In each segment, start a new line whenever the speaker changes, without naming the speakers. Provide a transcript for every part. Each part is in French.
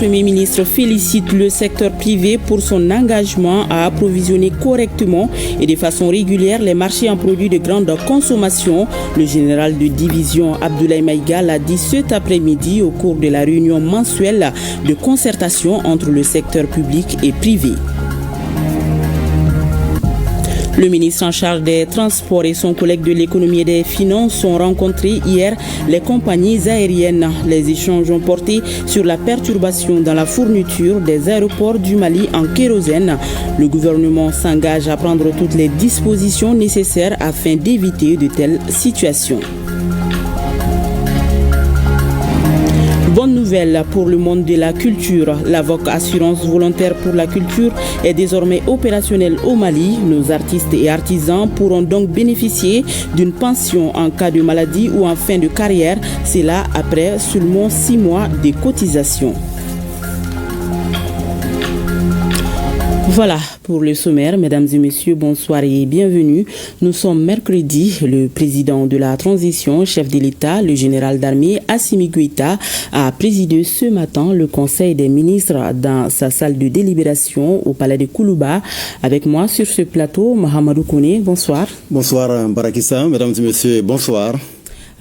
Premier ministre félicite le secteur privé pour son engagement à approvisionner correctement et de façon régulière les marchés en produits de grande consommation. Le général de division Abdoulaye Maïga l'a dit cet après-midi au cours de la réunion mensuelle de concertation entre le secteur public et privé. Le ministre en charge des Transports et son collègue de l'économie et des finances ont rencontré hier les compagnies aériennes. Les échanges ont porté sur la perturbation dans la fourniture des aéroports du Mali en kérosène. Le gouvernement s'engage à prendre toutes les dispositions nécessaires afin d'éviter de telles situations. Bonne nouvelle pour le monde de la culture. La VOC Assurance Volontaire pour la Culture est désormais opérationnelle au Mali. Nos artistes et artisans pourront donc bénéficier d'une pension en cas de maladie ou en fin de carrière. C'est là après seulement 6 mois de cotisation. Voilà pour le sommaire. Mesdames et messieurs, bonsoir et bienvenue. Nous sommes mercredi. Le président de la transition, chef de l'État, le général d'armée Assimi Goïta, a présidé ce matin le Conseil des ministres dans sa salle de délibération au palais de Koulouba. Avec moi sur ce plateau, Mahamadou Kone, bonsoir.
Bonsoir Barakissa, mesdames et messieurs, bonsoir.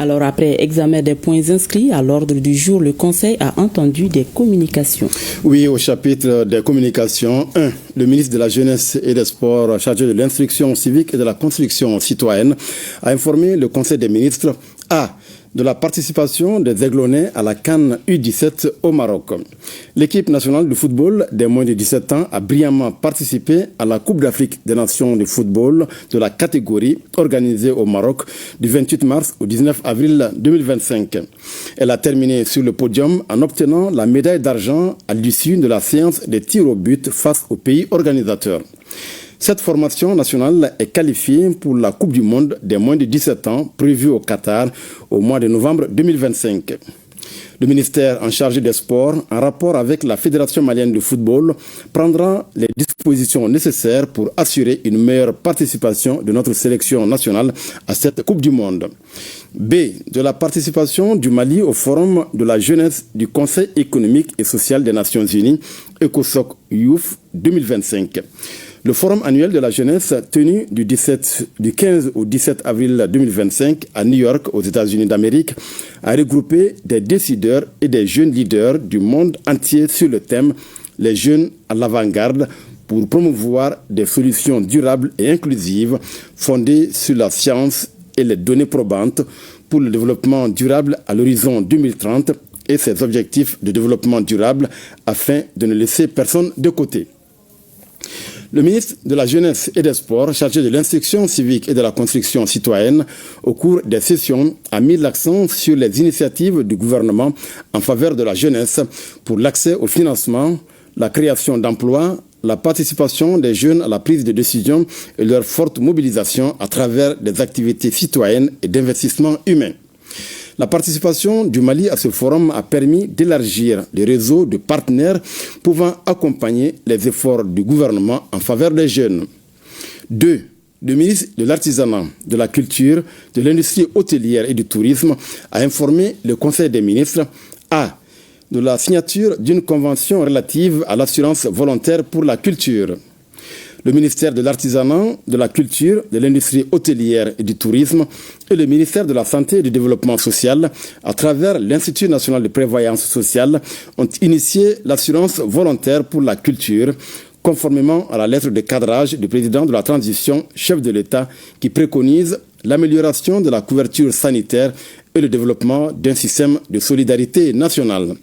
Alors, après examen des points inscrits à l'ordre du jour, le Conseil a entendu des communications.
Oui, au chapitre des communications, 1. Le ministre de la Jeunesse et des Sports, chargé de l'instruction civique et de la construction citoyenne, a informé le Conseil des ministres de la participation des Aiglonnais à la CAN U17 au Maroc. L'équipe nationale de football des moins de 17 ans a brillamment participé à la Coupe d'Afrique des Nations de football de la catégorie organisée au Maroc du 28 mars au 19 avril 2025. Elle a terminé sur le podium en obtenant la médaille d'argent à l'issue de la séance des tirs au but face au pays organisateur. Cette formation nationale est qualifiée pour la Coupe du Monde des moins de 17 ans prévue au Qatar au mois de novembre 2025. Le ministère en charge des sports, en rapport avec la Fédération malienne de football, prendra les dispositions nécessaires pour assurer une meilleure participation de notre sélection nationale à cette Coupe du Monde. B. De la participation du Mali au Forum de la jeunesse du Conseil économique et social des Nations Unies, ECOSOC Youth 2025. Le forum annuel de la jeunesse tenu du 15 au 17 avril 2025 à New York, aux États-Unis d'Amérique, a regroupé des décideurs et des jeunes leaders du monde entier sur le thème « Les jeunes à l'avant-garde » pour promouvoir des solutions durables et inclusives fondées sur la science et les données probantes pour le développement durable à l'horizon 2030 et ses objectifs de développement durable afin de ne laisser personne de côté. Le ministre de la Jeunesse et des Sports, chargé de l'instruction civique et de la construction citoyenne, au cours des sessions, a mis l'accent sur les initiatives du gouvernement en faveur de la jeunesse pour l'accès au financement, la création d'emplois, la participation des jeunes à la prise de décision et leur forte mobilisation à travers des activités citoyennes et d'investissement humain. La participation du Mali à ce forum a permis d'élargir le réseau de partenaires pouvant accompagner les efforts du gouvernement en faveur des jeunes. 2. Le ministre de l'Artisanat, de la Culture, de l'Industrie hôtelière et du Tourisme a informé le Conseil des ministres de la signature d'une convention relative à l'assurance volontaire pour la culture. Le ministère de l'Artisanat, de la Culture, de l'Industrie hôtelière et du Tourisme et le ministère de la Santé et du Développement social, à travers l'Institut national de prévoyance sociale, ont initié l'assurance volontaire pour la culture, conformément à la lettre de cadrage du président de la transition, chef de l'État, qui préconise l'amélioration de la couverture sanitaire et le développement d'un système de solidarité nationale.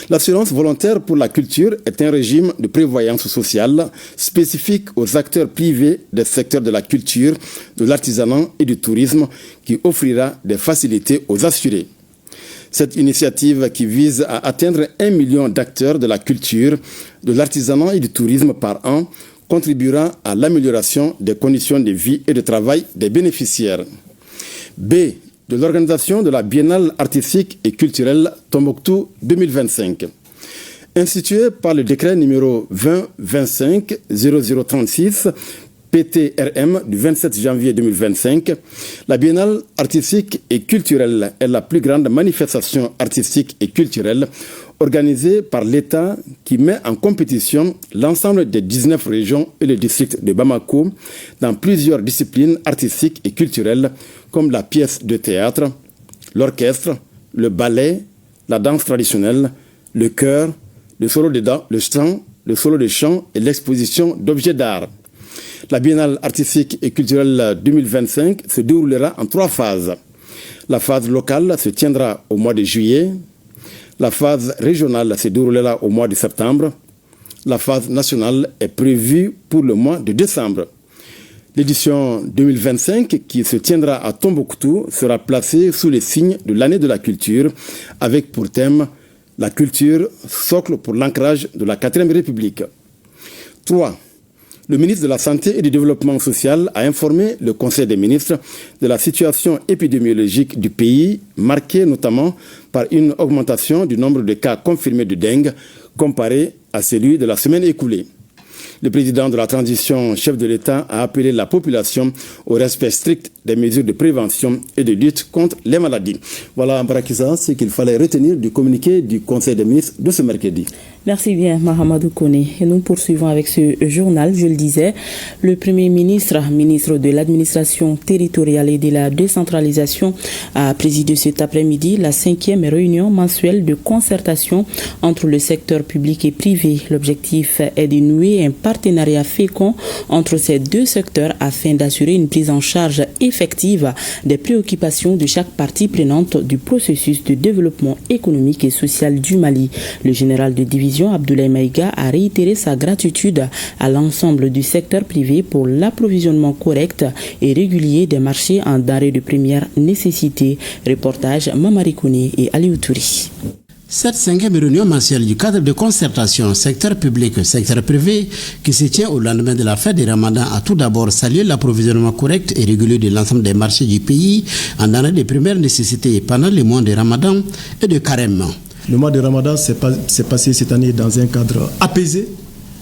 L'assurance volontaire pour la culture est un régime de prévoyance sociale spécifique aux acteurs privés des secteurs de la culture, de l'artisanat et du tourisme qui offrira des facilités aux assurés. Cette initiative qui vise à atteindre 1 million d'acteurs de la culture, de l'artisanat et du tourisme par an contribuera à l'amélioration des conditions de vie et de travail des bénéficiaires. B. De l'organisation de la Biennale artistique et culturelle Tombouctou 2025. Instituée par le décret numéro 20-25-0036 PTRM du 27 janvier 2025, la Biennale artistique et culturelle est la plus grande manifestation artistique et culturelle organisé par l'État qui met en compétition l'ensemble des 19 régions et le district de Bamako dans plusieurs disciplines artistiques et culturelles comme la pièce de théâtre, l'orchestre, le ballet, la danse traditionnelle, le chœur, le solo de chant et l'exposition d'objets d'art. La Biennale artistique et culturelle 2025 se déroulera en 3 phases. La phase locale se tiendra au mois de juillet. La phase régionale se déroulera au mois de septembre. La phase nationale est prévue pour le mois de décembre. L'édition 2025, qui se tiendra à Tombouctou, sera placée sous les signes de l'année de la culture, avec pour thème la culture, socle pour l'ancrage de la 4e République. 3. Le ministre de la Santé et du Développement social a informé le Conseil des ministres de la situation épidémiologique du pays, marquée notamment par une augmentation du nombre de cas confirmés de dengue comparé à celui de la semaine écoulée. Le président de la transition, chef de l'État, a appelé la population au respect strict des mesures de prévention et de lutte contre les maladies. Voilà, Mbarakiza, ce qu'il fallait retenir du communiqué du Conseil des ministres de ce mercredi.
Merci bien, Mahamadou Kone. Et nous poursuivons avec ce journal. Je le disais, le Premier ministre de l'administration territoriale et de la décentralisation, a présidé cet après-midi la 5e réunion mensuelle de concertation entre le secteur public et privé. L'objectif est de nouer un partenariat fécond entre ces deux secteurs afin d'assurer une prise en charge effective des préoccupations de chaque partie prenante du processus de développement économique et social du Mali. Le général de division Abdoulaye Maïga a réitéré sa gratitude à l'ensemble du secteur privé pour l'approvisionnement correct et régulier des marchés en denrées de première nécessité. Reportage Mamari Kouni et Aliou Touri.
Cette 5e réunion mensuelle du cadre de concertation secteur public, secteur privé, qui se tient au lendemain de la fête du Ramadan, a tout d'abord salué l'approvisionnement correct et régulier de l'ensemble des marchés du pays en denrées de première nécessité pendant les mois de Ramadan et de Carême.
Le mois de Ramadan s'est passé cette année dans un cadre apaisé,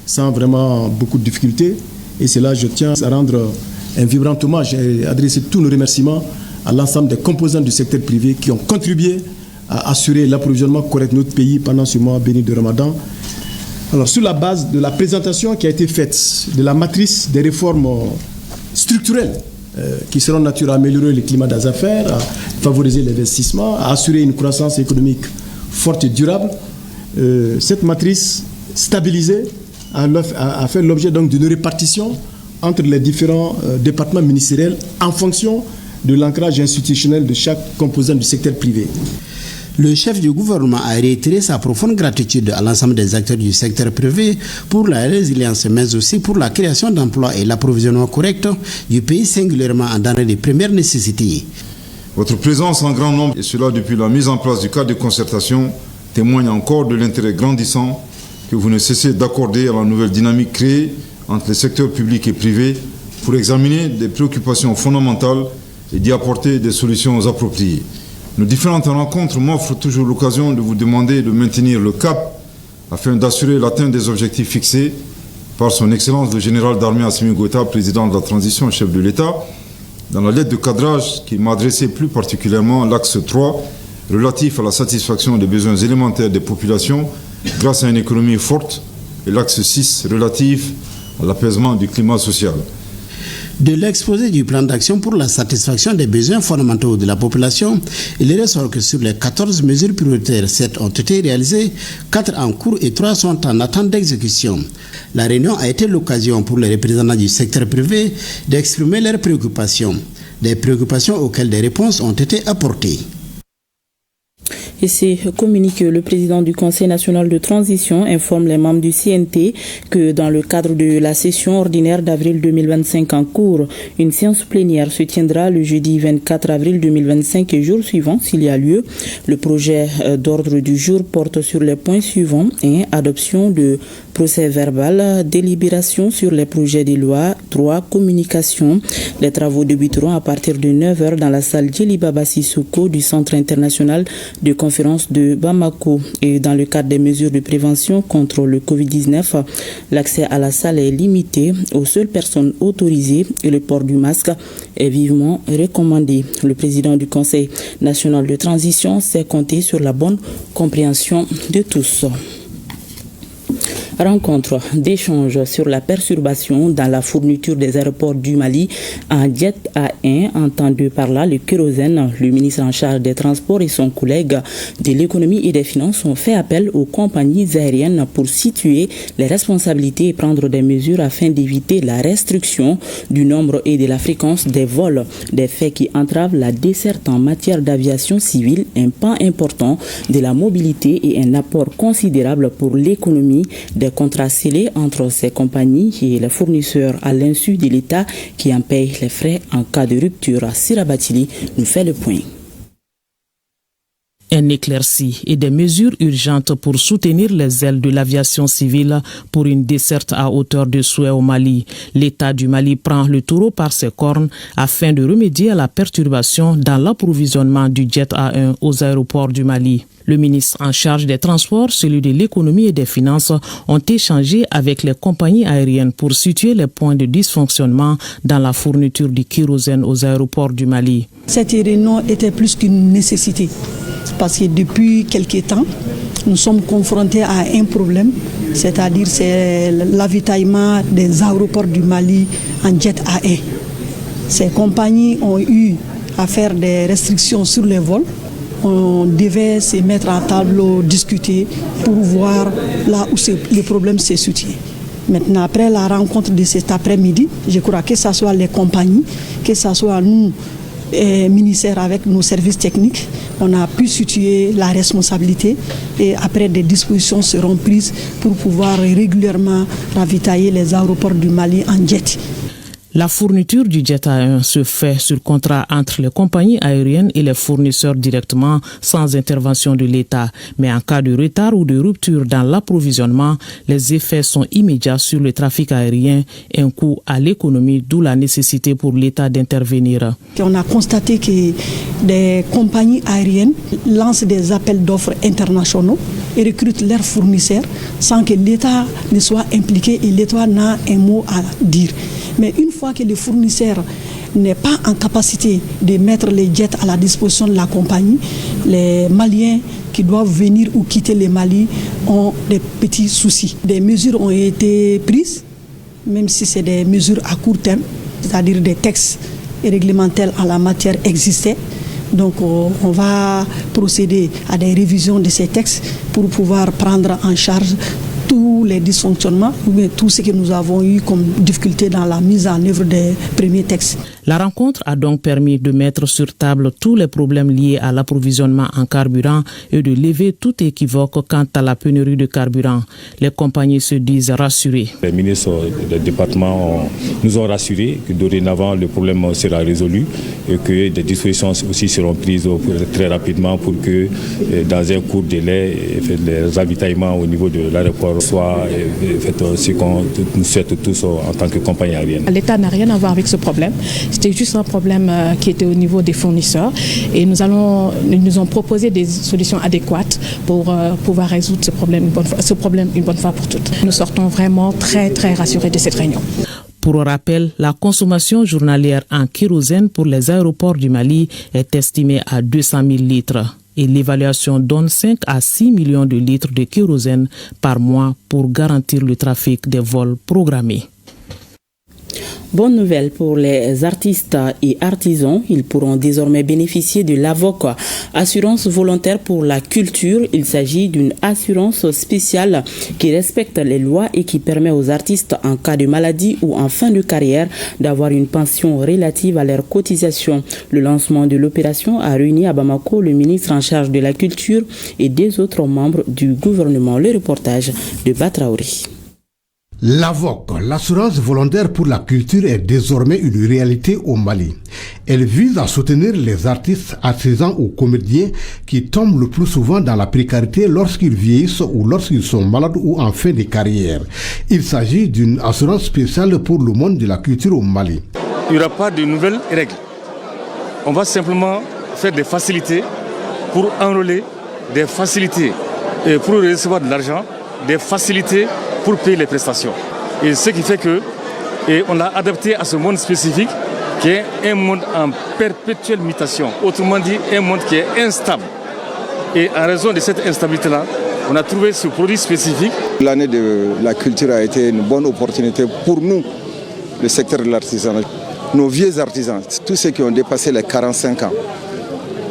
sans vraiment beaucoup de difficultés. Et c'est là que je tiens à rendre un vibrant hommage et adresser tous nos remerciements à l'ensemble des composants du secteur privé qui ont contribué à assurer l'approvisionnement correct de notre pays pendant ce mois béni de Ramadan. Alors, sur la base de la présentation qui a été faite de la matrice des réformes structurelles qui seront de nature à améliorer le climat des affaires, à favoriser l'investissement, à assurer une croissance économique forte et durable, cette matrice stabilisée a fait l'objet donc d'une répartition entre les différents départements ministériels en fonction de l'ancrage institutionnel de chaque composant du secteur privé.
Le chef du gouvernement a réitéré sa profonde gratitude à l'ensemble des acteurs du secteur privé pour la résilience, mais aussi pour la création d'emplois et l'approvisionnement correct du pays, singulièrement en denrées de première nécessité.
Votre présence en grand nombre, et cela depuis la mise en place du cadre de concertation, témoigne encore de l'intérêt grandissant que vous ne cessez d'accorder à la nouvelle dynamique créée entre les secteurs publics et privés pour examiner des préoccupations fondamentales et d'y apporter des solutions appropriées. Nos différentes rencontres m'offrent toujours l'occasion de vous demander de maintenir le cap afin d'assurer l'atteinte des objectifs fixés par son Excellence le général d'armée Assimi Goïta, président de la transition, chef de l'État, dans la lettre de cadrage qui m'a adressé plus particulièrement l'axe 3 relatif à la satisfaction des besoins élémentaires des populations grâce à une économie forte et l'axe 6 relatif à l'apaisement du climat social.
De l'exposé du plan d'action pour la satisfaction des besoins fondamentaux de la population, il ressort que sur les 14 mesures prioritaires, 7 ont été réalisées, 4 en cours et 3 sont en attente d'exécution. La réunion a été l'occasion pour les représentants du secteur privé d'exprimer leurs préoccupations, des préoccupations auxquelles des réponses ont été apportées.
Et c'est communiqué, le président du Conseil national de transition informe les membres du CNT que dans le cadre de la session ordinaire d'avril 2025 en cours, une séance plénière se tiendra le jeudi 24 avril 2025 et jour suivant s'il y a lieu. Le projet d'ordre du jour porte sur les points suivants: adoption de procès verbal, délibération sur les projets de loi, 3, communication. Les travaux débuteront à partir de 9h dans la salle Djeliba Sissoko du Centre international de conférence de Bamako. Et dans le cadre des mesures de prévention contre le Covid-19, l'accès à la salle est limité aux seules personnes autorisées et le port du masque est vivement recommandé. Le président du Conseil national de transition s'est compté sur la bonne compréhension de tous. Rencontre d'échange sur la perturbation dans la fourniture des aéroports du Mali en jet A1, entendu par là le kérosène. Le ministre en charge des Transports et son collègue de l'économie et des finances ont fait appel aux compagnies aériennes pour situer les responsabilités et prendre des mesures afin d'éviter la restriction du nombre et de la fréquence des vols, des faits qui entravent la desserte en matière d'aviation civile, un pan important de la mobilité et un apport considérable pour l'économie. Des contrats scellés entre ces compagnies et les fournisseurs à l'insu de l'État qui en paye les frais en cas de rupture. Sira Batili nous fait le point.
Un éclairci et des mesures urgentes pour soutenir les ailes de l'aviation civile pour une desserte à hauteur de souhait au Mali. L'État du Mali prend le taureau par ses cornes afin de remédier à la perturbation dans l'approvisionnement du jet A1 aux aéroports du Mali. Le ministre en charge des Transports, celui de l'économie et des finances ont échangé avec les compagnies aériennes pour situer les points de dysfonctionnement dans la fourniture du kérosène aux aéroports du Mali.
Cette réunion était plus qu'une nécessité parce que depuis quelques temps, nous sommes confrontés à un problème, c'est-à-dire c'est l'avitaillement des aéroports du Mali en jet A1. Ces compagnies ont eu à faire des restrictions sur les vols. On devait se mettre à table, discuter pour voir là où le problème se situe. Maintenant, après la rencontre de cet après-midi, je crois que ce soit les compagnies, que ce soit nous, ministères avec nos services techniques, on a pu situer la responsabilité et après des dispositions seront prises pour pouvoir régulièrement ravitailler les aéroports du Mali en jet.
La fourniture du jet A1 se fait sur contrat entre les compagnies aériennes et les fournisseurs directement sans intervention de l'État. Mais en cas de retard ou de rupture dans l'approvisionnement, les effets sont immédiats sur le trafic aérien, un coût à l'économie, d'où la nécessité pour l'État d'intervenir.
On a constaté que des compagnies aériennes lancent des appels d'offres internationaux et recrutent leurs fournisseurs sans que l'État ne soit impliqué et l'État n'a un mot à dire. Mais une fois que le fournisseur n'est pas en capacité de mettre les jets à la disposition de la compagnie, les Maliens qui doivent venir ou quitter le Mali ont des petits soucis. Des mesures ont été prises, même si c'est des mesures à court terme, c'est-à-dire des textes réglementaires en la matière existaient. Donc on va procéder à des révisions de ces textes pour pouvoir prendre en charge tous les dysfonctionnements ou bien tout ce que nous avons eu comme difficulté dans la mise en œuvre des premiers textes.
La rencontre a donc permis de mettre sur table tous les problèmes liés à l'approvisionnement en carburant et de lever tout équivoque quant à la pénurie de carburant. Les compagnies se disent rassurées.
Les ministres du département nous ont rassurés que dorénavant le problème sera résolu et que des dispositions aussi seront prises très rapidement pour que dans un court délai, les ravitaillements au niveau de l'aéroport soient ce qu'on nous souhaite tous en tant que compagnie aérienne.
L'État n'a rien à voir avec ce problème. C'était juste un problème qui était au niveau des fournisseurs et nous ont proposé des solutions adéquates pour pouvoir résoudre ce problème une bonne fois pour toutes. Nous sortons vraiment très très rassurés de cette réunion.
Pour rappel, la consommation journalière en kérosène pour les aéroports du Mali est estimée à 200 000 litres. Et l'évaluation donne 5 à 6 millions de litres de kérosène par mois pour garantir le trafic des vols programmés.
Bonne nouvelle pour les artistes et artisans. Ils pourront désormais bénéficier de l'AVOC, assurance volontaire pour la culture. Il s'agit d'une assurance spéciale qui respecte les lois et qui permet aux artistes en cas de maladie ou en fin de carrière d'avoir une pension relative à leur cotisation. Le lancement de l'opération a réuni à Bamako le ministre en charge de la culture et des autres membres du gouvernement. Le reportage de Batraouri.
L'AVOC, l'assurance volontaire pour la culture, est désormais une réalité au Mali. Elle vise à soutenir les artistes, artisans ou comédiens qui tombent le plus souvent dans la précarité lorsqu'ils vieillissent ou lorsqu'ils sont malades ou en fin de carrière. Il s'agit d'une assurance spéciale pour le monde de la culture au Mali.
Il n'y aura pas de nouvelles règles. On va simplement faire des facilités pour enrôler des facilités pour recevoir de l'argent, des facilités pour payer les prestations. Et ce qui fait que on l'a adapté à ce monde spécifique qui est un monde en perpétuelle mutation. Autrement dit, un monde qui est instable. Et en raison de cette instabilité-là, on a trouvé ce produit spécifique.
L'année de la culture a été une bonne opportunité pour nous, le secteur de l'artisanat. Nos vieux artisans, tous ceux qui ont dépassé les 45 ans,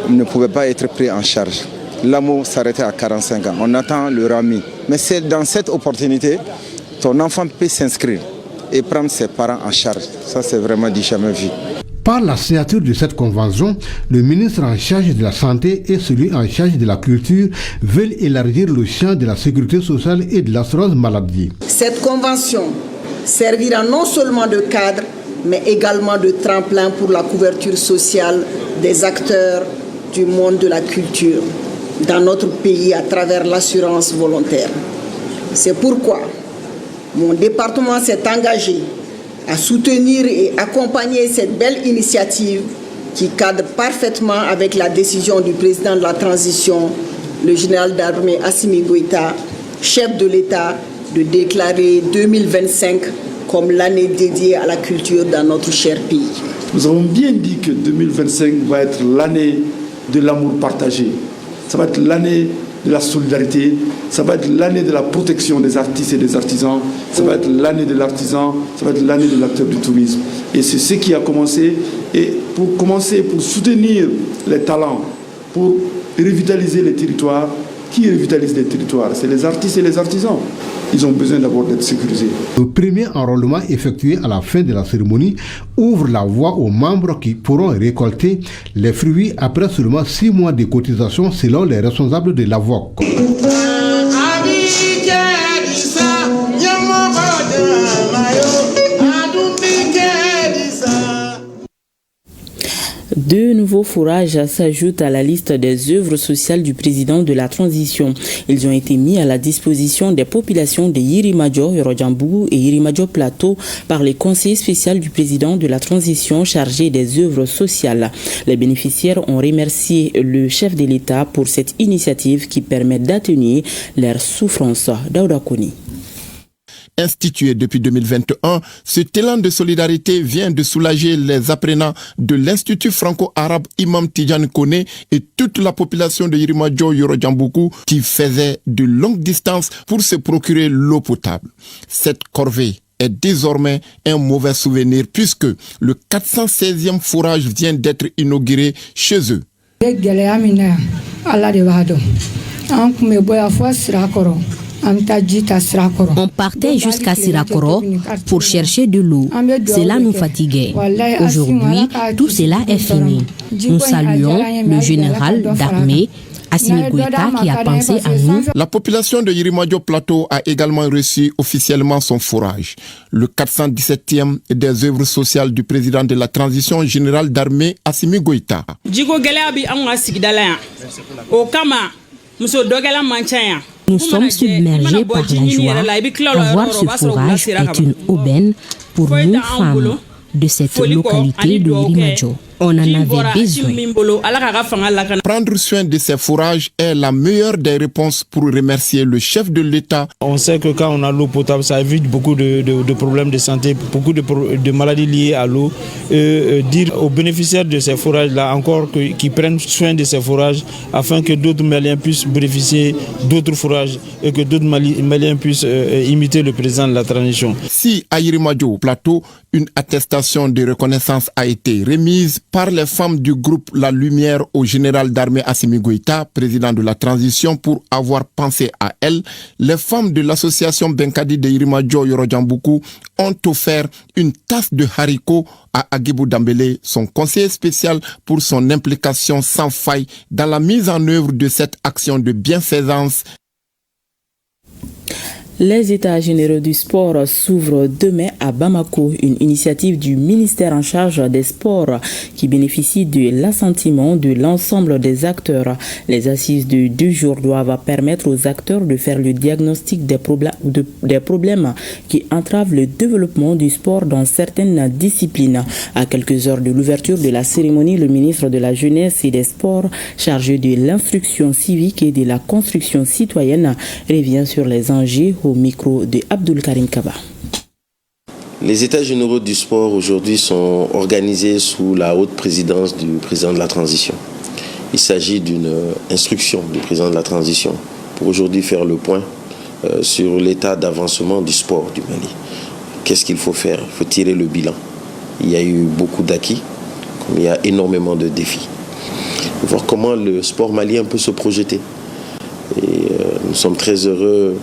ne pouvaient pas être pris en charge. L'amour s'arrêtait à 45 ans. On attend le RAMI. Mais c'est dans cette opportunité, ton enfant peut s'inscrire et prendre ses parents en charge. Ça, c'est vraiment du jamais vu.
Par la signature de cette convention, le ministre en charge de la santé et celui en charge de la culture veulent élargir le champ de la sécurité sociale et de l'assurance maladie.
Cette convention servira non seulement de cadre, mais également de tremplin pour la couverture sociale des acteurs du monde de la culture dans notre pays à travers l'assurance volontaire. C'est pourquoi mon département s'est engagé à soutenir et accompagner cette belle initiative qui cadre parfaitement avec la décision du président de la transition, le général d'armée Assimi Goïta, chef de l'État, de déclarer 2025 comme l'année dédiée à la culture dans notre cher pays.
Nous avons bien dit que 2025 va être l'année de l'amour partagé. Ça va être l'année de la solidarité, ça va être l'année de la protection des artistes et des artisans, ça va être l'année de l'artisan, ça va être l'année de l'acteur du tourisme. Et c'est ce qui a commencé. Et pour soutenir les talents, pour revitaliser les territoires, qui revitalise les territoires? C'est les artistes et les artisans. Ils ont besoin d'abord d'être sécurisés.
Le premier enrôlement effectué à la fin de la cérémonie ouvre la voie aux membres qui pourront récolter les fruits après seulement 6 mois de cotisation selon les responsables de la VOC.
Deux nouveaux fourrages s'ajoutent à la liste des œuvres sociales du président de la transition. Ils ont été mis à la disposition des populations de Yirimadio, Yorojambougou et Yirimadio Plateau par les conseillers spéciaux du président de la transition chargé des œuvres sociales. Les bénéficiaires ont remercié le chef de l'État pour cette initiative qui permet d'atténuer leurs souffrances. Daouda Koni.
Institué depuis 2021, cet élan de solidarité vient de soulager les apprenants de l'Institut franco-arabe Imam Tidjane Koné et toute la population de Yirimadio Yorojambougou qui faisait de longues distances pour se procurer l'eau potable. Cette corvée est désormais un mauvais souvenir puisque le 416e fourrage vient d'être inauguré chez eux.
On partait jusqu'à Sirakoro pour chercher de l'eau. Cela nous fatiguait. Aujourd'hui, tout cela est fini. Nous saluons le général d'armée Assimi Goïta qui a pensé à nous.
La population de Yirimadio Plateau a également reçu officiellement son fourrage. Le 417e des œuvres sociales du président de la transition générale d'armée Assimi Goïta.
Nous sommes submergés par la joie. Avoir ce fourrage est une aubaine pour nous femmes de cette localité de Yirimadio. On en avait besoin.
Prendre soin de ces fourrages est la meilleure des réponses pour remercier le chef de l'État.
On sait que quand on a l'eau potable, ça évite beaucoup de problèmes de santé, beaucoup de maladies liées à l'eau. Dire aux bénéficiaires de ces fourrages-là encore qu'ils prennent soin de ces fourrages afin que d'autres Maliens puissent bénéficier d'autres fourrages et que d'autres Maliens puissent imiter le président de la transition.
Si à Yirimadio Plateau, une attestation de reconnaissance a été remise par les femmes du groupe La Lumière au général d'armée Assimi Goïta, président de la transition, pour avoir pensé à elle, les femmes de l'association Benkadi de Yirimadio Yorojambougou ont offert une tasse de haricots à Agibou Dambélé, son conseiller spécial, pour son implication sans faille dans la mise en œuvre de cette action de bienfaisance.
Les États généraux du sport s'ouvrent demain à Bamako, une initiative du ministère en charge des sports qui bénéficie de l'assentiment de l'ensemble des acteurs. Les assises de 2 jours doivent permettre aux acteurs de faire le diagnostic des problèmes qui entravent le développement du sport dans certaines disciplines. À quelques heures de l'ouverture de la cérémonie, le ministre de la Jeunesse et des Sports, chargé de l'instruction civique et de la construction citoyenne, revient sur les enjeux au micro de Abdul Karim Kaba.
Les États généraux du sport aujourd'hui sont organisés sous la haute présidence du président de la transition. Il s'agit d'une instruction du président de la transition pour aujourd'hui faire le point sur l'état d'avancement du sport du Mali. Qu'est-ce qu'il faut faire? Il faut tirer le bilan. Il y a eu beaucoup d'acquis, comme il y a énormément de défis. Voir comment le sport malien peut se projeter. Et nous sommes très heureux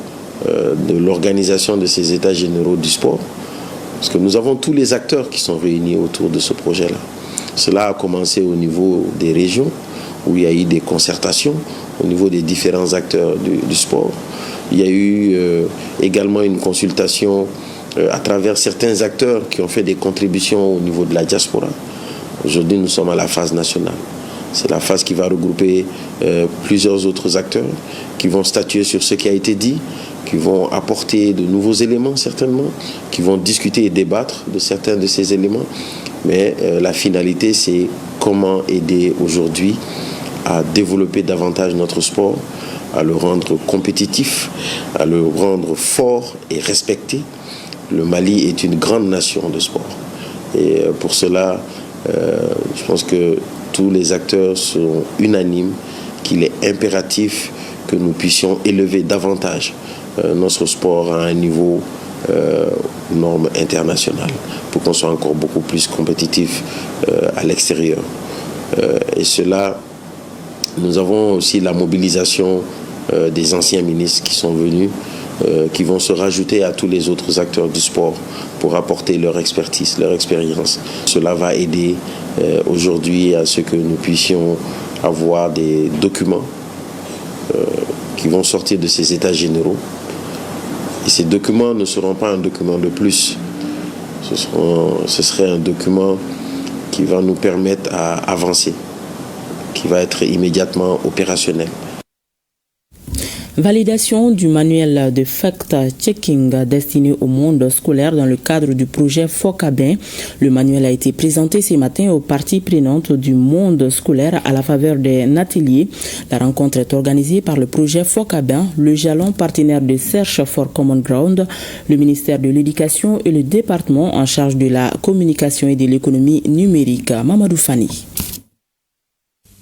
de l'organisation de ces États généraux du sport, parce que nous avons tous les acteurs qui sont réunis autour de ce projet-là. Cela a commencé au niveau des régions, où il y a eu des concertations, au niveau des différents acteurs du sport. Il y a eu également une consultation à travers certains acteurs qui ont fait des contributions au niveau de la diaspora. Aujourd'hui, nous sommes à la phase nationale. C'est la phase qui va regrouper plusieurs autres acteurs qui vont statuer sur ce qui a été dit, qui vont apporter de nouveaux éléments certainement, qui vont discuter et débattre de certains de ces éléments. Mais la finalité, c'est comment aider aujourd'hui à développer davantage notre sport, à le rendre compétitif, à le rendre fort et respecté. Le Mali est une grande nation de sport. Et pour cela, je pense que tous les acteurs sont unanimes qu'il est impératif que nous puissions élever davantage notre sport à un niveau norme internationale pour qu'on soit encore beaucoup plus compétitif à l'extérieur. Et cela, nous avons aussi la mobilisation des anciens ministres qui sont venus, qui vont se rajouter à tous les autres acteurs du sport pour apporter leur expertise, leur expérience. Cela va aider aujourd'hui à ce que nous puissions avoir des documents qui vont sortir de ces états généraux. Et ces documents ne seront pas un document de plus. Ce serait un document qui va nous permettre à avancer, qui va être immédiatement opérationnel.
Validation du manuel de fact-checking destiné au monde scolaire dans le cadre du projet FOCABIN. Le manuel a été présenté ce matin aux parties prenantes du monde scolaire à la faveur d'un atelier. La rencontre est organisée par le projet FOCABIN, le jalon partenaire de Search for Common Ground, le ministère de l'Éducation et le département en charge de la communication et de l'économie numérique. Mamadou Fani.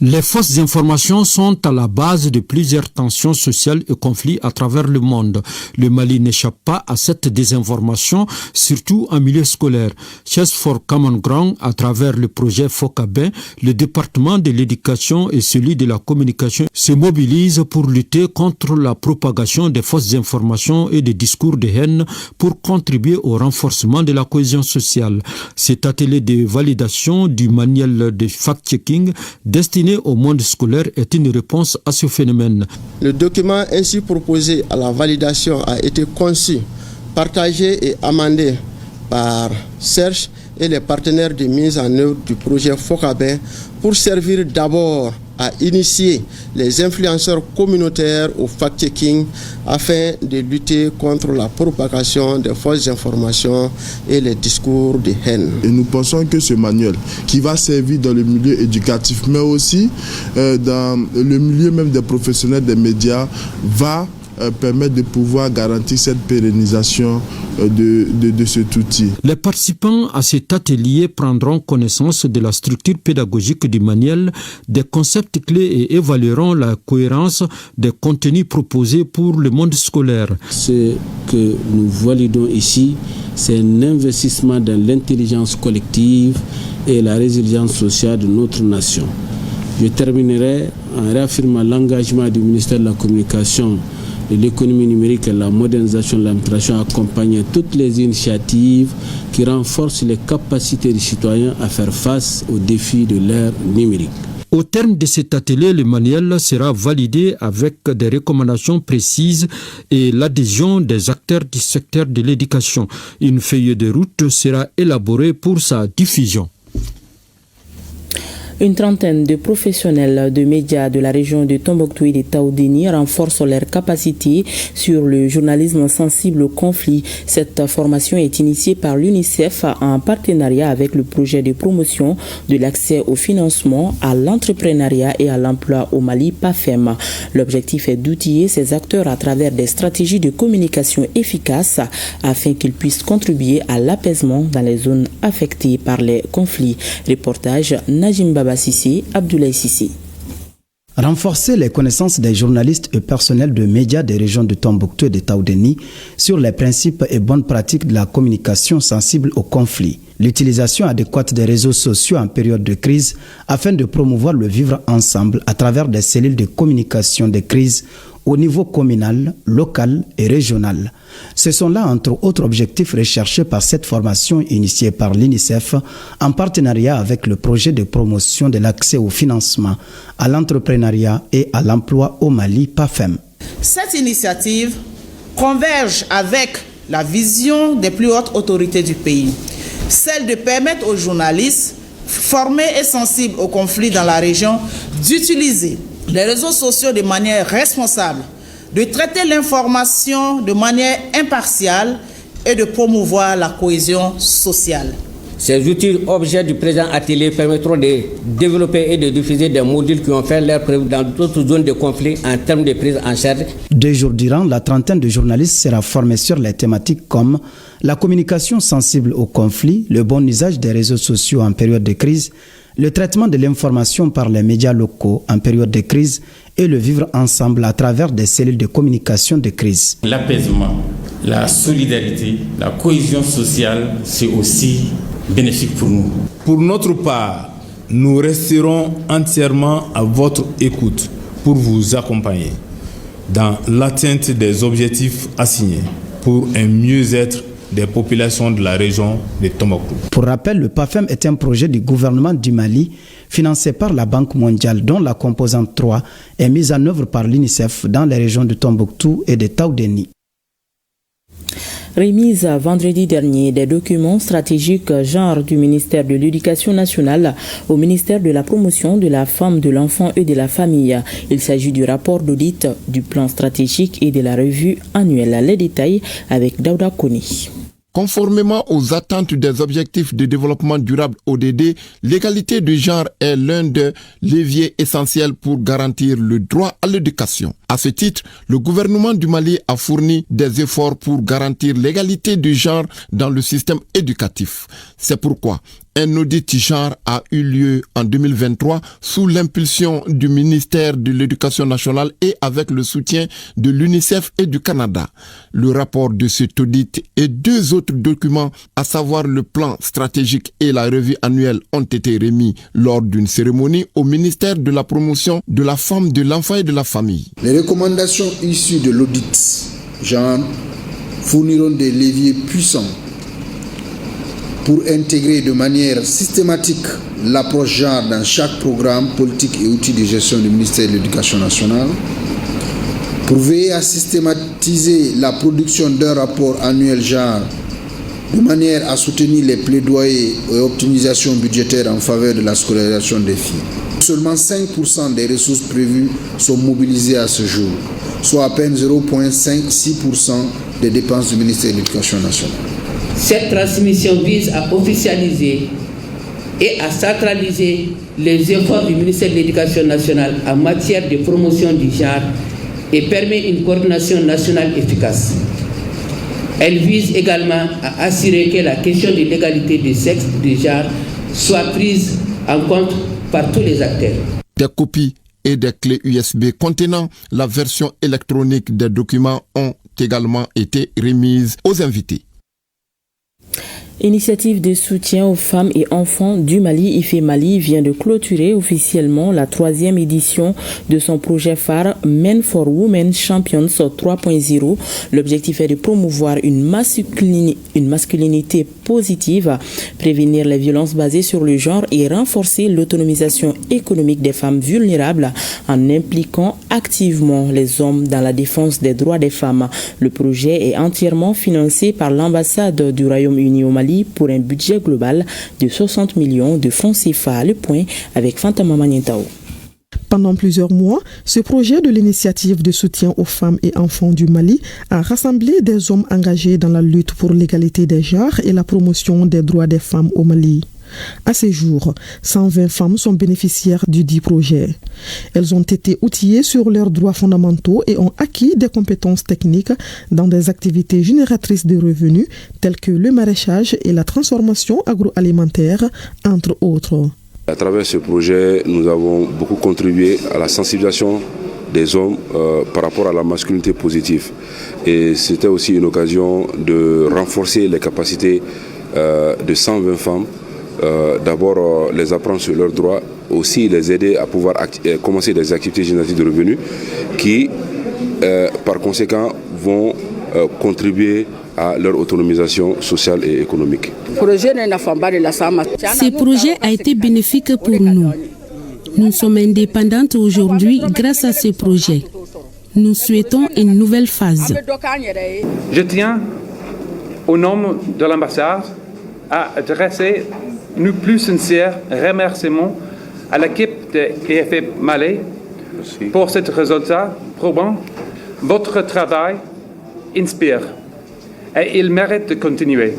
Les fausses informations sont à la base de plusieurs tensions sociales et conflits à travers le monde. Le Mali n'échappe pas à cette désinformation, surtout en milieu scolaire. Search for Common Ground, à travers le projet FOCABIN, le département de l'éducation et celui de la communication se mobilisent pour lutter contre la propagation des fausses informations et des discours de haine pour contribuer au renforcement de la cohésion sociale. Cet atelier de validation du manuel de fact-checking destiné au monde scolaire est une réponse à ce phénomène.
Le document ainsi proposé à la validation a été conçu, partagé et amendé par Search et les partenaires de mise en œuvre du projet FOCABIN pour servir d'abord à initier les influenceurs communautaires au fact-checking afin de lutter contre la propagation des fausses informations et les discours de haine.
Et nous pensons que ce manuel, qui va servir dans le milieu éducatif, mais aussi dans le milieu même des professionnels des médias, va permettre de pouvoir garantir cette pérennisation de cet outil.
Les participants à cet atelier prendront connaissance de la structure pédagogique du manuel, des concepts clés et évalueront la cohérence des contenus proposés pour le monde scolaire.
Ce que nous validons ici, c'est un investissement dans l'intelligence collective et la résilience sociale de notre nation. Je terminerai en réaffirmant l'engagement du ministère de la Communication, de l'économie numérique et la modernisation de l'administration à accompagner toutes les initiatives qui renforcent les capacités des citoyens à faire face aux défis de l'ère numérique.
Au terme de cet atelier, le manuel sera validé avec des recommandations précises et l'adhésion des acteurs du secteur de l'éducation. Une feuille de route sera élaborée pour sa diffusion.
Une trentaine de professionnels de médias de la région de Tombouctou et de Taoudéni renforcent leurs capacités sur le journalisme sensible au conflit. Cette formation est initiée par l'UNICEF en partenariat avec le projet de promotion de l'accès au financement, à l'entrepreneuriat et à l'emploi au Mali, PAFEM. L'objectif est d'outiller ces acteurs à travers des stratégies de communication efficaces afin qu'ils puissent contribuer à l'apaisement dans les zones affectées par les conflits. Reportage Najim Baba Sissi, Abdoulaye Sissi.
Renforcer les connaissances des journalistes et personnels de médias des régions de Tombouctou et de Taoudéni sur les principes et bonnes pratiques de la communication sensible au conflit. L'utilisation adéquate des réseaux sociaux en période de crise afin de promouvoir le vivre ensemble à travers des cellules de communication de crise au niveau communal, local et régional. Ce sont là, entre autres objectifs recherchés par cette formation initiée par l'UNICEF en partenariat avec le projet de promotion de l'accès au financement, à l'entrepreneuriat et à l'emploi au Mali, PAFEM.
Cette initiative converge avec la vision des plus hautes autorités du pays, celle de permettre aux journalistes formés et sensibles au conflit dans la région d'utiliser les réseaux sociaux de manière responsable, de traiter l'information de manière impartiale et de promouvoir la cohésion sociale.
Ces outils objets du présent atelier permettront de développer et de diffuser des modules qui ont fait leur preuve dans d'autres zones de conflit en termes de prise en charge.
2 jours durant, la trentaine de journalistes sera formée sur les thématiques comme la communication sensible au conflit, le bon usage des réseaux sociaux en période de crise, le traitement de l'information par les médias locaux en période de crise et le vivre ensemble à travers des cellules de communication de crise.
L'apaisement, la solidarité, la cohésion sociale, c'est aussi bénéfique pour nous.
Pour notre part, nous resterons entièrement à votre écoute pour vous accompagner dans l'atteinte des objectifs assignés pour un mieux-être des populations de la région de Tombouctou.
Pour rappel, le PAFEM est un projet du gouvernement du Mali financé par la Banque mondiale dont la composante 3 est mise en œuvre par l'UNICEF dans les régions de Tombouctou et de Taoudéni.
Remise vendredi dernier des documents stratégiques genre du ministère de l'Éducation nationale au ministère de la Promotion de la Femme, de l'Enfant et de la Famille. Il s'agit du rapport d'audit, du plan stratégique et de la revue annuelle. Les détails avec Daouda Koni.
Conformément aux attentes des objectifs de développement durable ODD, l'égalité de genre est l'un des leviers essentiels pour garantir le droit à l'éducation. À ce titre, le gouvernement du Mali a fourni des efforts pour garantir l'égalité de genre dans le système éducatif. C'est pourquoi un audit genre a eu lieu en 2023 sous l'impulsion du ministère de l'Éducation nationale et avec le soutien de l'UNICEF et du Canada. Le rapport de cet audit et 2 autres documents, à savoir le plan stratégique et la revue annuelle, ont été remis lors d'une cérémonie au ministère de la Promotion de la Femme, de l'Enfant et de la Famille.
Les recommandations issues de l'audit genre fourniront des leviers puissants pour intégrer de manière systématique l'approche genre dans chaque programme, politique et outil de gestion du ministère de l'Éducation nationale, pour veiller à systématiser la production d'un rapport annuel genre de manière à soutenir les plaidoyers et optimisations budgétaires en faveur de la scolarisation des filles. Seulement 5% des ressources prévues sont mobilisées à ce jour, soit à peine 0,6% des dépenses du ministère de l'Éducation nationale.
Cette transmission vise à officialiser et à centraliser les efforts du ministère de l'Éducation nationale en matière de promotion du genre et permet une coordination nationale efficace. Elle vise également à assurer que la question de l'égalité des sexes et du genre soit prise en compte par tous les acteurs.
Des copies et des clés USB contenant la version électronique des documents ont également été remises aux invités.
Initiative de soutien aux femmes et enfants du Mali, IFE Mali, vient de clôturer officiellement la 3e édition de son projet phare Men for Women Champions 3.0. L'objectif est de promouvoir une masculinité positive, prévenir les violences basées sur le genre et renforcer l'autonomisation économique des femmes vulnérables en impliquant activement les hommes dans la défense des droits des femmes. Le projet est entièrement financé par l'ambassade du Royaume-Uni au Mali pour un budget global de 60 millions de francs CFA. Le point avec Fantama Manientao.
Pendant plusieurs mois, ce projet de l'initiative de soutien aux femmes et enfants du Mali a rassemblé des hommes engagés dans la lutte pour l'égalité des genres et la promotion des droits des femmes au Mali. À ce jour, 120 femmes sont bénéficiaires du dit projet. Elles ont été outillées sur leurs droits fondamentaux et ont acquis des compétences techniques dans des activités génératrices de revenus telles que le maraîchage et la transformation agroalimentaire, entre autres.
À travers ce projet, nous avons beaucoup contribué à la sensibilisation des hommes par rapport à la masculinité positive. Et c'était aussi une occasion de renforcer les capacités de 120 femmes. D'abord les apprendre sur leurs droits, aussi les aider à pouvoir commencer des activités génératives de revenus qui, par conséquent, vont contribuer à leur autonomisation sociale et économique.
Ce projet a été bénéfique pour nous. Nous sommes indépendantes aujourd'hui grâce à ce projet. Nous souhaitons une nouvelle phase.
Je tiens, au nom de l'ambassade, à adresser nos plus sincères remerciements à l'équipe de IFE Mali pour ce résultat probant. Votre travail inspire et il mérite de continuer.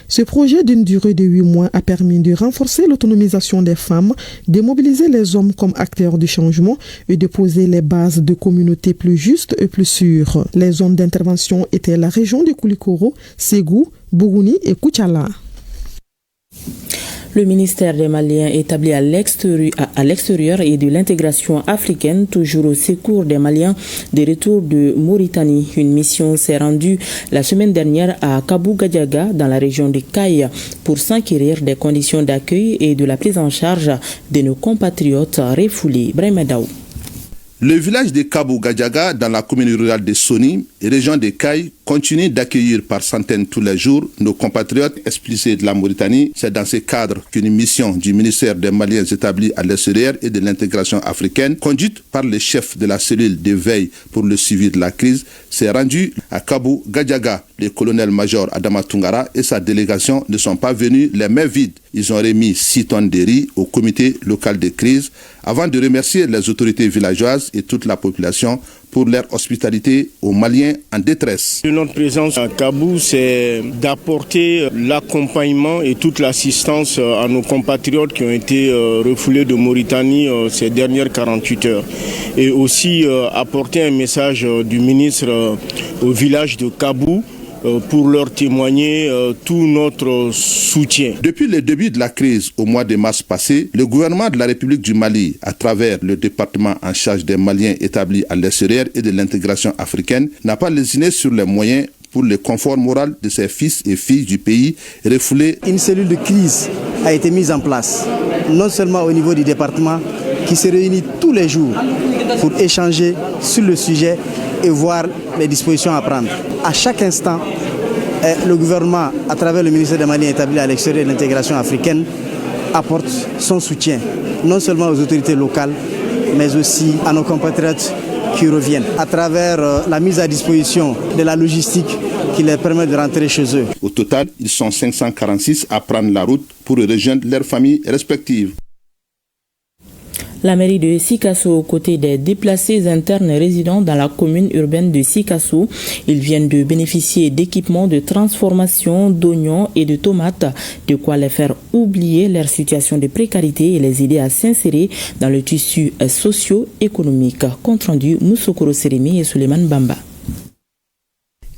Ce projet d'une durée de 8 mois a permis de renforcer l'autonomisation des femmes, de mobiliser les hommes comme acteurs du changement et de poser les bases de communautés plus justes et plus sûres. Les zones d'intervention étaient la région de Koulikoro, Ségou, Bougouni et Koutiala.
Le ministère des Maliens établi à l'extérieur et de l'intégration africaine, toujours au secours des Maliens des retours de Mauritanie. Une mission s'est rendue la semaine dernière à Kabou-Gadiaga, dans la région de Kaï, pour s'enquérir des conditions d'accueil et de la prise en charge de nos compatriotes refoulés. Bremedaou.
Le village de Kabou-Gadiaga, dans la commune rurale de Soni, région de Kaï, continue d'accueillir par centaines tous les jours nos compatriotes expulsés de la Mauritanie. C'est dans ce cadre qu'une mission du ministère des Maliens établi à l'extérieur et de l'intégration africaine, conduite par le chef de la cellule de veille pour le suivi de la crise, s'est rendue à Kabou-Gadiaga. Le colonel-major Adama Tungara et sa délégation ne sont pas venus les mains vides. Ils ont remis 6 tonnes de riz au comité local de crise avant de remercier les autorités villageoises et toute la population pour leur hospitalité aux Maliens en détresse.
Notre présence à Kabou, c'est d'apporter l'accompagnement et toute l'assistance à nos compatriotes qui ont été refoulés de Mauritanie ces dernières 48 heures. Et aussi apporter un message du ministre au village de Kabou pour leur témoigner tout notre soutien.
Depuis le début de la crise au mois de mars passé, le gouvernement de la République du Mali, à travers le département en charge des Maliens établis à l'extérieur et de l'intégration africaine, n'a pas lésiné sur les moyens pour le confort moral de ses fils et filles du pays refoulés.
Une cellule de crise a été mise en place, non seulement au niveau du département, qui se réunit tous les jours pour échanger sur le sujet et voir les dispositions à prendre. À chaque instant, le gouvernement, à travers le ministère des Maliens établi à l'extérieur de l'intégration africaine, apporte son soutien, non seulement aux autorités locales, mais aussi à nos compatriotes qui reviennent, à travers la mise à disposition de la logistique qui leur permet de rentrer chez eux.
Au total, ils sont 546 à prendre la route pour rejoindre leurs familles respectives.
La mairie de Sikasso, aux côtés des déplacés internes résidant dans la commune urbaine de Sikasso, ils viennent de bénéficier d'équipements de transformation d'oignons et de tomates, de quoi les faire oublier leur situation de précarité et les aider à s'insérer dans le tissu socio-économique. Compte rendu Moussokoro Seremi et Suleiman Bamba.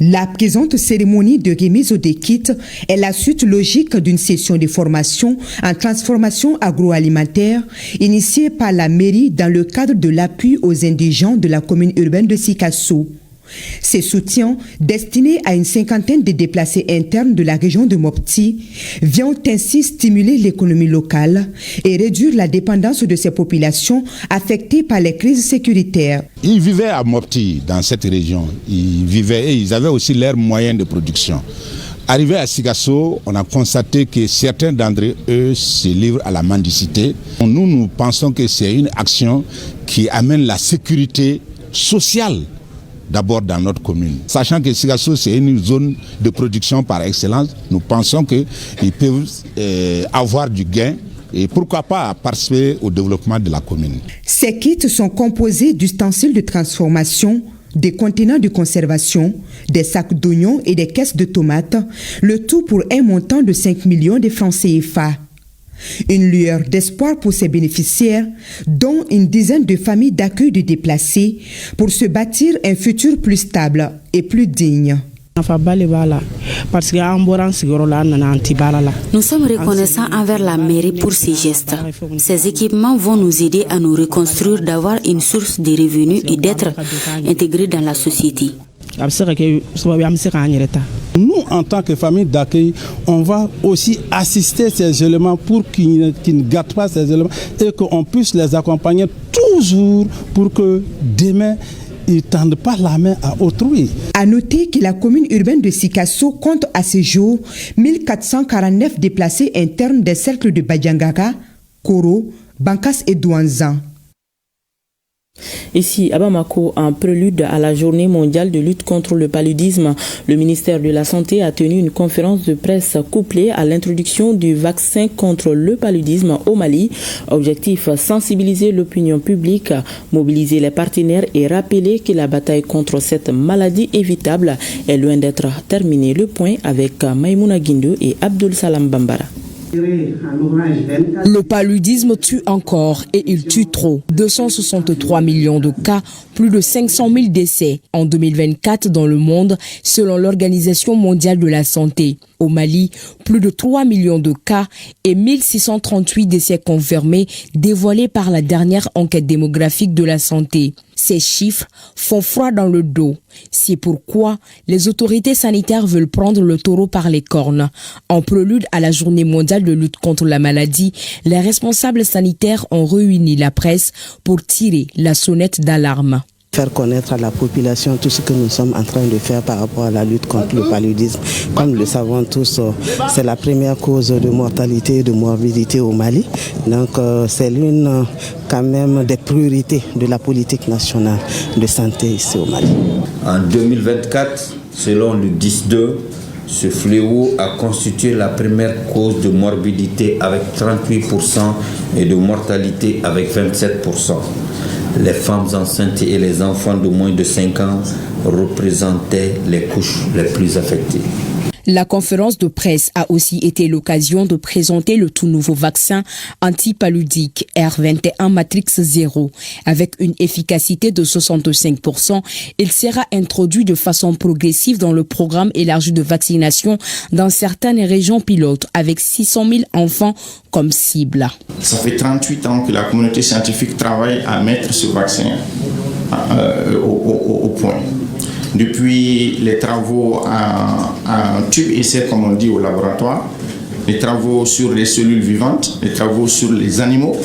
La présente cérémonie de remise des kits est la suite logique d'une session de formation en transformation agroalimentaire initiée par la mairie dans le cadre de l'appui aux indigents de la commune urbaine de Sikasso. Ces soutiens, destinés à une cinquantaine de déplacés internes de la région de Mopti, viennent ainsi stimuler l'économie locale et réduire la dépendance de ces populations affectées par les crises sécuritaires.
Ils vivaient à Mopti, dans cette région. Ils vivaient et ils avaient aussi leurs moyens de production. Arrivé à Sikasso, on a constaté que certains d'entre eux se livrent à la mendicité. Nous pensons que c'est une action qui amène la sécurité sociale d'abord dans notre commune. Sachant que Sikasso, c'est une zone de production par excellence, nous pensons qu'ils peuvent avoir du gain et pourquoi pas participer au développement de la commune.
Ces kits sont composés d'ustensiles de transformation, des contenants de conservation, des sacs d'oignons et des caisses de tomates, le tout pour un montant de 5 millions de francs CFA. Une lueur d'espoir pour ses bénéficiaires, dont une dizaine de familles d'accueil de déplacés, pour se bâtir un futur plus stable et plus digne.
Nous sommes reconnaissants envers la mairie pour ces gestes. Ces équipements vont nous aider à nous reconstruire, d'avoir une source de revenus et d'être intégrés dans la société.
Nous, en tant que famille d'accueil, on va aussi assister ces éléments pour qu'ils ne gâtent pas ces éléments et qu'on puisse les accompagner toujours pour que demain, ils ne tendent pas la main à autrui.
À noter que la commune urbaine de Sikasso compte à ce jour 1449 déplacés internes des cercles de Badjangaga, Koro, Bankas et Douanzan.
Ici, à Bamako, en prélude à la journée mondiale de lutte contre le paludisme, le ministère de la Santé a tenu une conférence de presse couplée à l'introduction du vaccin contre le paludisme au Mali. Objectif, sensibiliser l'opinion publique, mobiliser les partenaires et rappeler que la bataille contre cette maladie évitable est loin d'être terminée. Le point avec Maïmouna Guindo et Abdul Salam Bambara.
Le paludisme tue encore et il tue trop. 263 millions de cas, plus de 500 000 décès en 2024 dans le monde, selon l'Organisation mondiale de la santé. Au Mali, plus de 3 millions de cas et 1638 décès confirmés dévoilés par la dernière enquête démographique de la santé. Ces chiffres font froid dans le dos. C'est pourquoi les autorités sanitaires veulent prendre le taureau par les cornes. En prélude à la journée mondiale de lutte contre la maladie, les responsables sanitaires ont réuni la presse pour tirer la sonnette d'alarme.
Faire connaître à la population tout ce que nous sommes en train de faire par rapport à la lutte contre le paludisme. Comme le savons tous, c'est la première cause de mortalité et de morbidité au Mali. Donc c'est l'une quand même des priorités de la politique nationale de santé ici au Mali.
En 2024, selon le 10-2, ce fléau a constitué la première cause de morbidité avec 38% et de mortalité avec 27%. Les femmes enceintes et les enfants de moins de 5 ans représentaient les couches les plus affectées.
La conférence de presse a aussi été l'occasion de présenter le tout nouveau vaccin antipaludique R21 Matrix 0. Avec une efficacité de 65%, il sera introduit de façon progressive dans le programme élargi de vaccination dans certaines régions pilotes avec 600 000 enfants comme cible.
Ça fait 38 ans que la communauté scientifique travaille à mettre ce vaccin au point. Depuis les travaux en tube essai, comme on dit, au laboratoire, les travaux sur les cellules vivantes, les travaux sur les animaux,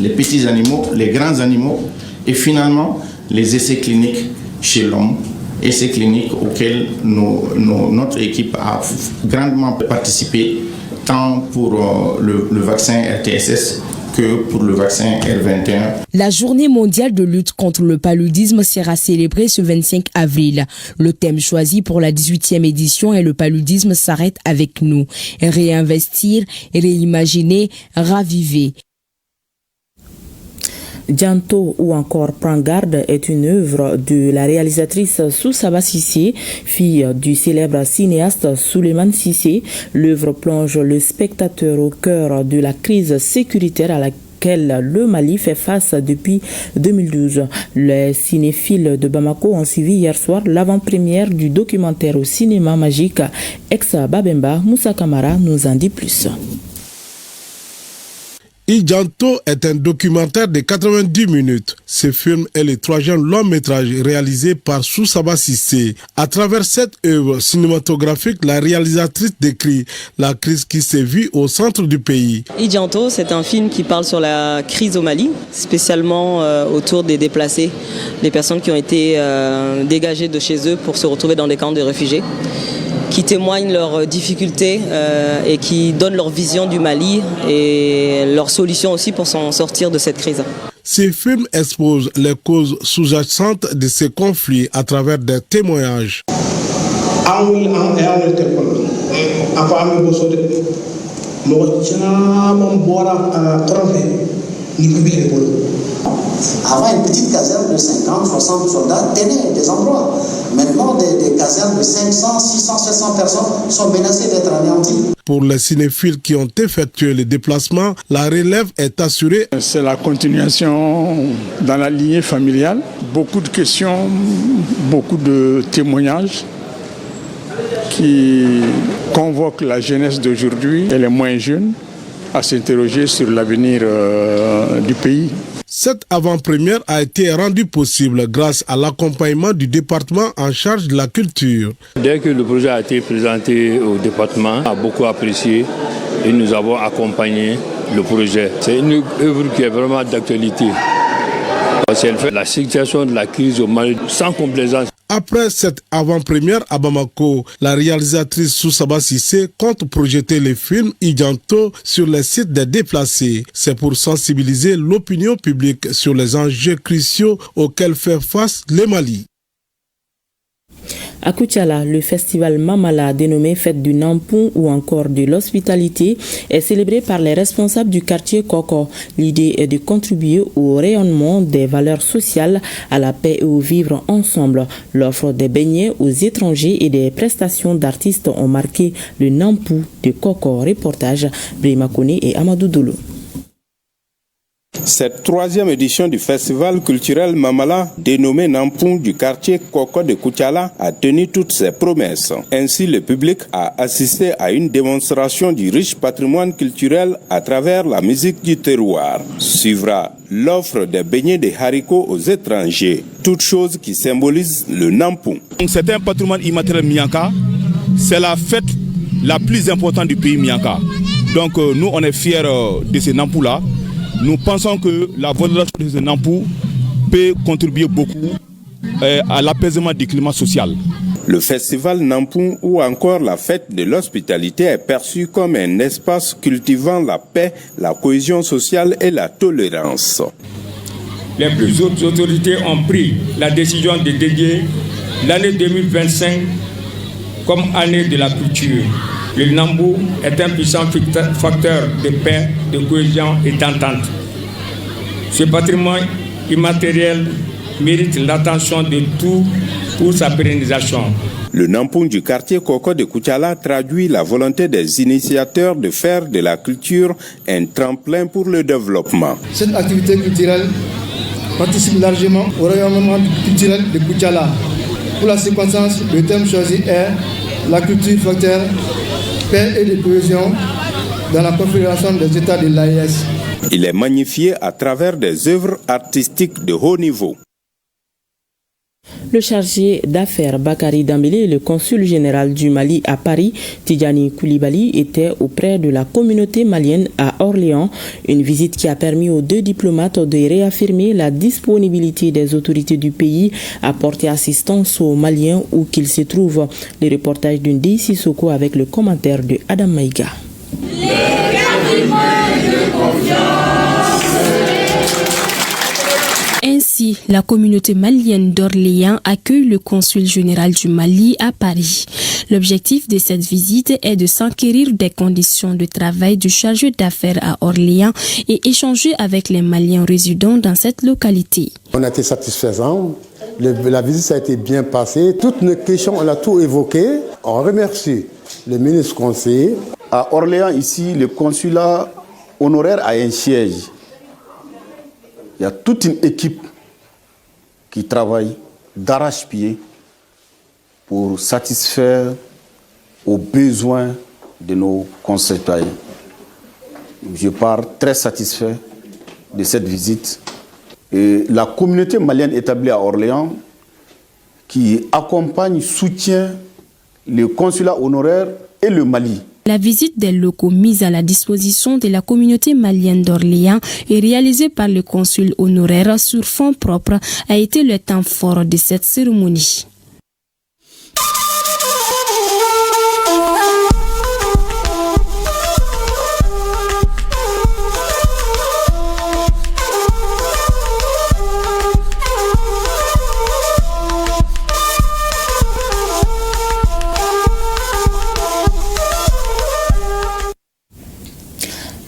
les petits animaux, les grands animaux, et finalement les essais cliniques chez l'homme, essais cliniques auxquels notre équipe a grandement participé, tant pour le vaccin RTSS que pour le vaccin R21.
La journée mondiale de lutte contre le paludisme sera célébrée ce 25 avril. Le thème choisi pour la 18e édition est « Le paludisme s'arrête avec nous ». Réinvestir, réimaginer, raviver.
Dianto ou encore Prends garde est une œuvre de la réalisatrice Soussaba Sissé, fille du célèbre cinéaste Souleymane Sissé. L'œuvre plonge le spectateur au cœur de la crise sécuritaire à laquelle le Mali fait face depuis 2012. Les cinéphiles de Bamako ont suivi hier soir l'avant-première du documentaire au cinéma magique Ex Babemba. Moussa Kamara nous en dit plus.
Idjanto est un documentaire de 90 minutes. Ce film est le troisième long métrage réalisé par Soussaba Sissé. À travers cette œuvre cinématographique, la réalisatrice décrit la crise qui sévit au centre du pays.
Idjanto, c'est un film qui parle sur la crise au Mali, spécialement autour des déplacés, des personnes qui ont été dégagées de chez eux pour se retrouver dans des camps de réfugiés, qui témoignent leurs difficultés et qui donnent leur vision du Mali et leurs solutions aussi pour s'en sortir de cette crise.
Ces films exposent les causes sous-jacentes de ces conflits à travers des témoignages.
Avant, une petite caserne de 50, 60 soldats tenait des endroits. Maintenant, des casernes de 500, 600, 700 personnes sont menacées d'être anéanties.
Pour les cinéphiles qui ont effectué les déplacements, la relève est assurée.
C'est la continuation dans la lignée familiale. Beaucoup de questions, beaucoup de témoignages qui convoquent la jeunesse d'aujourd'hui et les moins jeunes à s'interroger sur l'avenir du pays.
Cette avant-première a été rendue possible grâce à l'accompagnement du département en charge de la culture.
Dès que le projet a été présenté au département, on a beaucoup apprécié et nous avons accompagné le projet. C'est une œuvre qui est vraiment d'actualité. Parce qu'elle fait la situation de la crise au Mali sans complaisance.
Après cette avant-première à Bamako, la réalisatrice Soussaba Sissé compte projeter le film Idjanto sur les sites des déplacés. C'est pour sensibiliser l'opinion publique sur les enjeux cruciaux auxquels fait face le Mali.
À Koutiala, le festival Mamala, dénommé Fête du Nampou ou encore de l'hospitalité, est célébré par les responsables du quartier Koko. L'idée est de contribuer au rayonnement des valeurs sociales, à la paix et au vivre ensemble. L'offre des beignets aux étrangers et des prestations d'artistes ont marqué le Nampou de Koko. Reportage Brima Kone et Amadou Doulou.
Cette troisième édition du festival culturel Mamala, dénommé Nampou du quartier Koko de Koutiala, a tenu toutes ses promesses. Ainsi, le public a assisté à une démonstration du riche patrimoine culturel à travers la musique du terroir. Suivra l'offre des beignets de haricots aux étrangers, toute chose qui symbolise le Nampou.
C'est un patrimoine immatériel Mianka, c'est la fête la plus importante du pays Mianka. Donc nous on est fiers de ce Nampou-là. Nous pensons que la valorisation de ce Nampou peut contribuer beaucoup à l'apaisement du climat social.
Le festival Nampou ou encore la fête de l'hospitalité est perçu comme un espace cultivant la paix, la cohésion sociale et la tolérance.
Les plus hautes autorités ont pris la décision de dédier l'année 2025 comme année de la culture. Le Nampou est un puissant facteur de paix, de cohésion et d'entente. Ce patrimoine immatériel mérite l'attention de tous pour sa pérennisation.
Le Nampou du quartier Koko de Koutiala traduit la volonté des initiateurs de faire de la culture un tremplin pour le développement.
Cette activité culturelle participe largement au rayonnement culturel de Koutiala. Pour la circonstance, le thème choisi est la culture facteur paix et de cohésion dans la confédération des États de l'AES.
Il est magnifié à travers des œuvres artistiques de haut niveau.
Le chargé d'affaires Bakari Dambélé et le consul général du Mali à Paris, Tidjani Koulibaly, étaient auprès de la communauté malienne à Orléans. Une visite qui a permis aux deux diplomates de réaffirmer la disponibilité des autorités du pays à porter assistance aux Maliens où qu'ils se trouvent. Les reportages d'Undi Sissoko avec le commentaire de Adam Maïga.
Ainsi, la communauté malienne d'Orléans accueille le consul général du Mali à Paris. L'objectif de cette visite est de s'enquérir des conditions de travail du chargé d'affaires à Orléans et échanger avec les Maliens résidant dans cette localité.
On a été satisfaisant. La visite a été bien passée. Toutes nos questions, on a tout évoqué. On remercie le ministre conseiller.
À Orléans, ici, le consulat honoraire a un siège. Il y a toute une équipe qui travaille d'arrache-pied pour satisfaire aux besoins de nos concitoyens. Je pars très satisfait de cette visite. Et la communauté malienne établie à Orléans qui accompagne, soutient le consulat honoraire et le Mali.
La visite des locaux mis à la disposition de la communauté malienne d'Orléans et réalisée par le consul honoraire sur fonds propres a été le temps fort de cette cérémonie.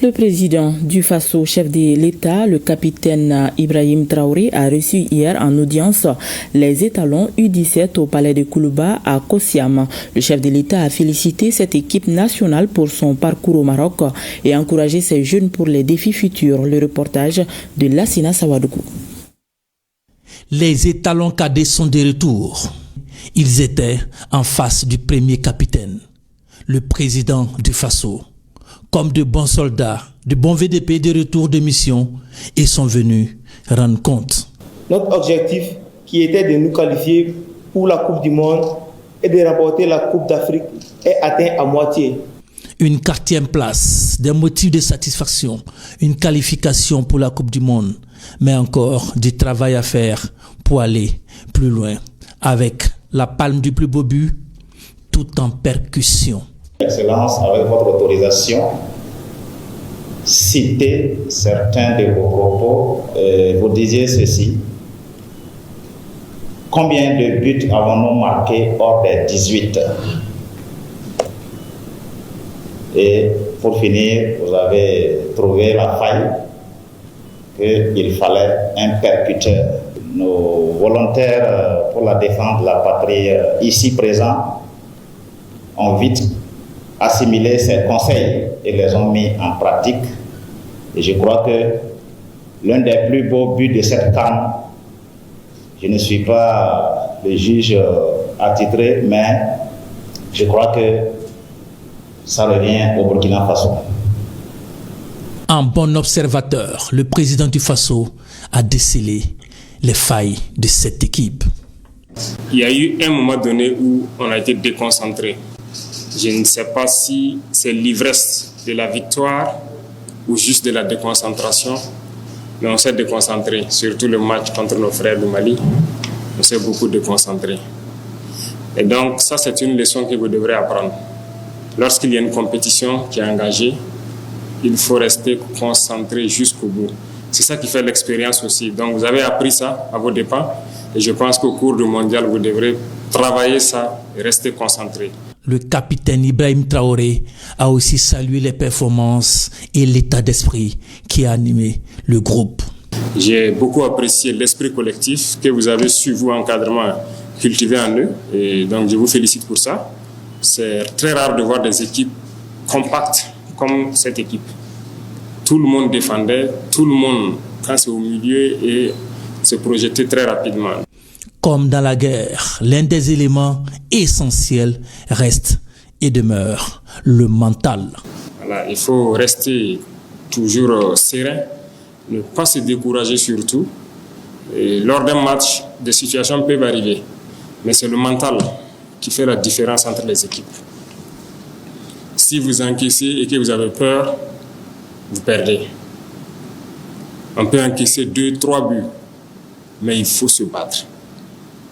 Le président du Faso, chef de l'État, le capitaine Ibrahim Traoré, a reçu hier en audience les étalons U17 au palais de Koulouba à Kossiam. Le chef de l'État a félicité cette équipe nationale pour son parcours au Maroc et encouragé ses jeunes pour les défis futurs. Le reportage de Lassina Sawadoukou.
Les étalons cadets sont de retour. Ils étaient en face du premier capitaine, le président du Faso. Comme de bons soldats, de bons VDP de retour de mission, et sont venus rendre compte.
Notre objectif, qui était de nous qualifier pour la Coupe du Monde et de remporter la Coupe d'Afrique, est atteint à moitié.
Une 4e place, des motifs de satisfaction, une qualification pour la Coupe du Monde, mais encore du travail à faire pour aller plus loin, avec la palme du plus beau but, tout en percussion.
Excellence, avec votre autorisation, citer certains de vos propos. Vous disiez ceci. Combien de buts avons-nous marqués hors des 18? Et pour finir, vous avez trouvé la faille qu'il fallait un percuteur. Nos volontaires pour la défense de la patrie ici présents ont vite assimilé ces conseils et les ont mis en pratique. Et je crois que l'un des plus beaux buts de cette CAN, je ne suis pas le juge attitré, mais je crois que ça revient au Burkina Faso.
En bon observateur, le président du Faso a décelé les failles de cette équipe.
Il y a eu un moment donné où on a été déconcentré. Je ne sais pas si c'est l'ivresse de la victoire ou juste de la déconcentration, mais on s'est déconcentré, surtout le match contre nos frères du Mali, on s'est beaucoup déconcentré. Et donc ça, c'est une leçon que vous devrez apprendre. Lorsqu'il y a une compétition qui est engagée, il faut rester concentré jusqu'au bout. C'est ça qui fait l'expérience aussi. Donc vous avez appris ça à vos dépens et je pense qu'au cours du mondial, vous devrez travailler ça et rester concentré.
Le capitaine Ibrahim Traoré a aussi salué les performances et l'état d'esprit qui a animé le groupe.
J'ai beaucoup apprécié l'esprit collectif que vous avez su, vous, encadrement, cultiver en eux. Et donc, je vous félicite pour ça. C'est très rare de voir des équipes compactes comme cette équipe. Tout le monde défendait, tout le monde, quand c'est au milieu, et se projetait très rapidement.
Comme dans la guerre, l'un des éléments essentiels reste et demeure le mental.
Voilà, il faut rester toujours serein, ne pas se décourager surtout. Et lors d'un match, des situations peuvent arriver, mais c'est le mental qui fait la différence entre les équipes. Si vous encaissez et que vous avez peur, vous perdez. On peut encaisser 2, 3 buts, mais il faut se battre.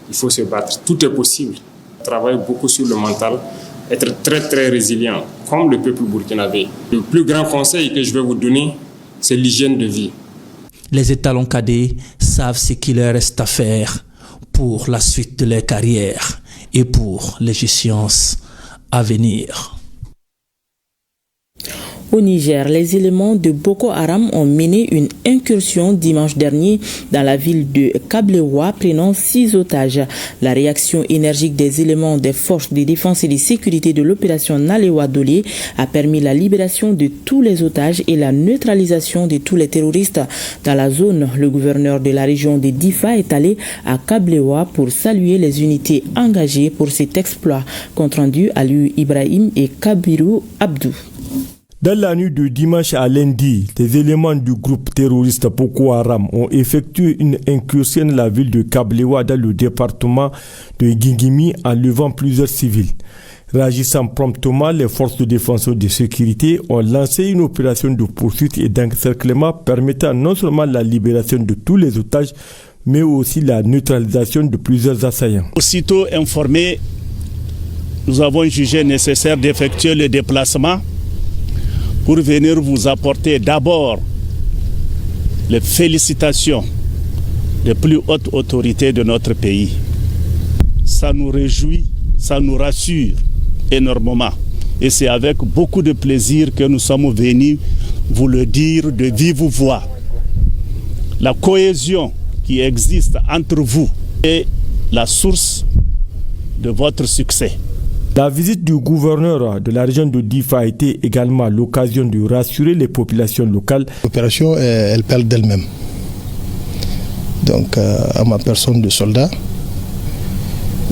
Il faut se battre. Tout est possible. Travailler beaucoup sur le mental, être très très résilient, comme le peuple burkinabé. Le plus grand conseil que je vais vous donner, c'est l'hygiène de vie.
Les étalons cadets savent ce qu'il leur reste à faire pour la suite de leur carrière et pour les échéances à venir.
Au Niger, les éléments de Boko Haram ont mené une incursion dimanche dernier dans la ville de Kablewa, prenant 6 otages. La réaction énergique des éléments des forces de défense et de sécurité de l'opération Nalewa Dolé a permis la libération de tous les otages et la neutralisation de tous les terroristes dans la zone. Le gouverneur de la région de Difa est allé à Kablewa pour saluer les unités engagées pour cet exploit. Compte rendu à lui Ibrahim et Kabiru Abdou.
Dans la nuit de dimanche à lundi, des éléments du groupe terroriste Boko Haram ont effectué une incursion dans la ville de Kablewa dans le département de Gingimi en levant plusieurs civils. Réagissant promptement, les forces de défense et de sécurité ont lancé une opération de poursuite et d'encerclement permettant non seulement la libération de tous les otages, mais aussi la neutralisation de plusieurs assaillants.
Aussitôt informés, nous avons jugé nécessaire d'effectuer le déplacement pour venir vous apporter d'abord les félicitations des plus hautes autorités de notre pays. Ça nous réjouit, ça nous rassure énormément. Et c'est avec beaucoup de plaisir que nous sommes venus vous le dire de vive voix. La cohésion qui existe entre vous est la source de votre succès.
La visite du gouverneur de la région de Difa a été également l'occasion de rassurer les populations locales.
L'opération, elle parle d'elle-même. Donc, à ma personne de soldat,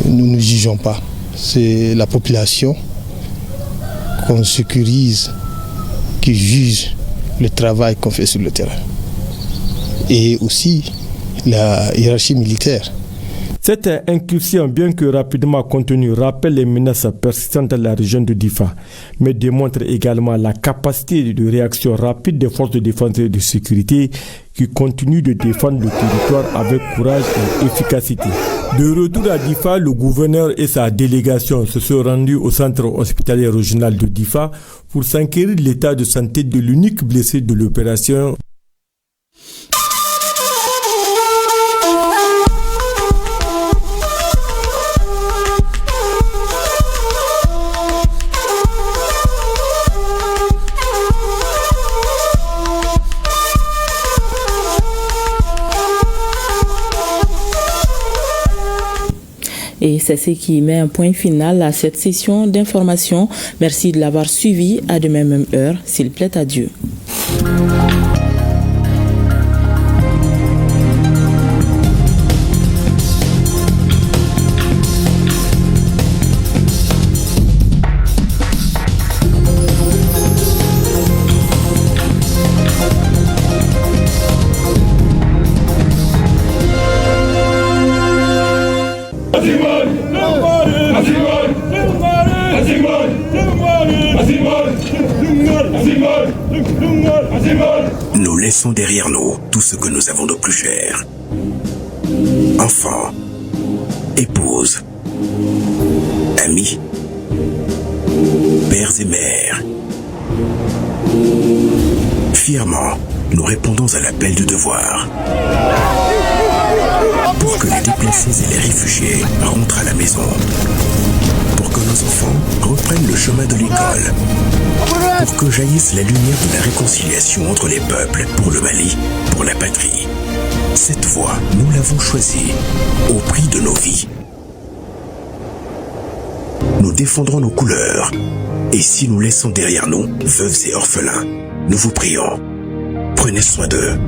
nous ne jugeons pas. C'est la population qu'on sécurise, qui juge le travail qu'on fait sur le terrain. Et aussi la hiérarchie militaire.
Cette incursion, bien que rapidement contenue, rappelle les menaces persistantes dans la région de Difa, mais démontre également la capacité de réaction rapide des forces de défense et de sécurité qui continuent de défendre le territoire avec courage et efficacité. De retour à Difa, le gouverneur et sa délégation se sont rendus au centre hospitalier régional de Difa pour s'enquérir de l'état de santé de l'unique blessé de l'opération.
Et c'est ce qui met un point final à cette session d'information. Merci de l'avoir suivi. À demain même heure, s'il plaît à Dieu.
Nous laissons derrière nous tout ce que nous avons de plus cher. Enfants, épouses, amis, pères et mères. Fièrement, nous répondons à l'appel du devoir. Pour que les déplacés et les réfugiés rentrent à la maison. Pour que nos enfants reprennent le chemin de l'école. Pour que jaillisse la lumière de la réconciliation entre les peuples, pour le Mali, pour la patrie. Cette voie, nous l'avons choisie, au prix de nos vies. Nous défendrons nos couleurs. Et si nous laissons derrière nous, veuves et orphelins, nous vous prions, prenez soin d'eux.